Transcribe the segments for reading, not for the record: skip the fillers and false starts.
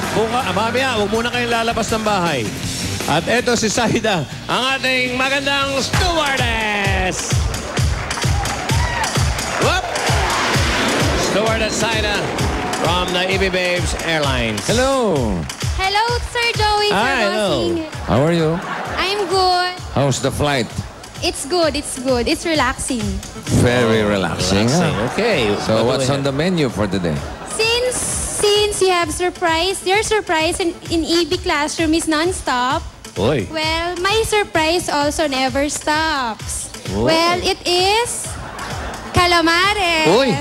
At mamaya, huwag muna kayong lalabas ng bahay. At eto si Saida, ang ating magandang stewardess. Whoop! Stewardess Saida from the EB Babes Airlines. Hello. Hello, Sir Joey. Sir Hello. Bossing. How are you? I'm good. How's the flight? It's good. It's good. It's relaxing. Very relaxing. Relaxing. Huh? Okay. So what's on the menu for today? Since you have surprise, your surprise in EB classroom is non-stop. Oy. Well, my surprise also never stops. Oh. Well, it is calamares. Uy.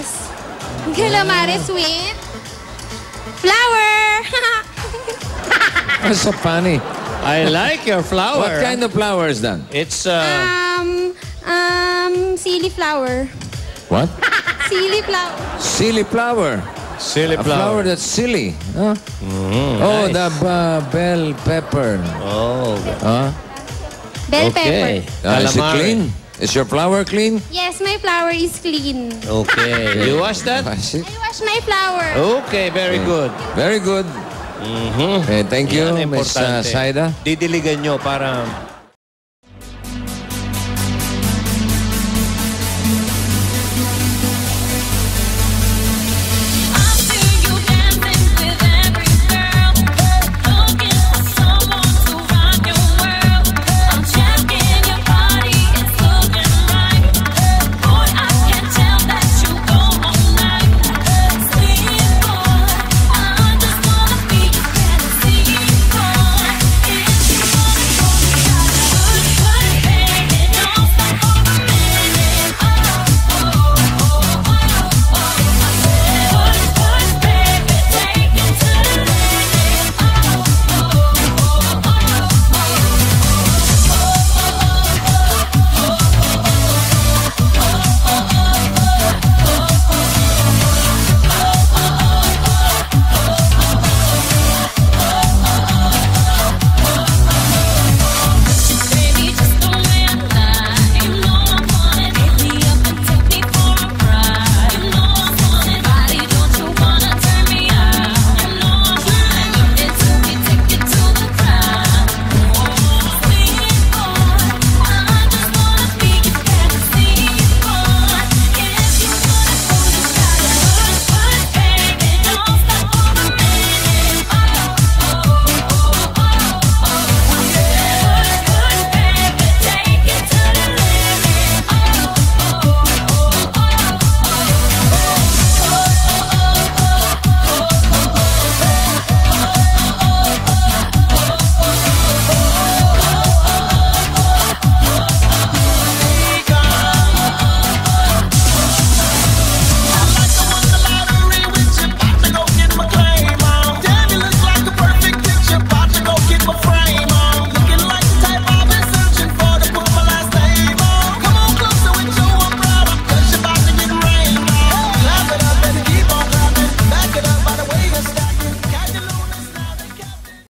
Calamares with flour. That's so funny. I like your flower. What kind of flower is that? It's, Silly flower. What? Silly flower. Silly flower. silly A flower that's silly. Huh? Oh, nice. the bell pepper. Oh. Huh? Bell Okay. pepper. Is it Calamari. clean? Is your flower clean? Yes, my flower is clean. Okay. You wash that? I see. I wash my flower. Okay, very good. Very good. Okay, thank you, Yan ang Miss importante. Saida. Didiligan nyo para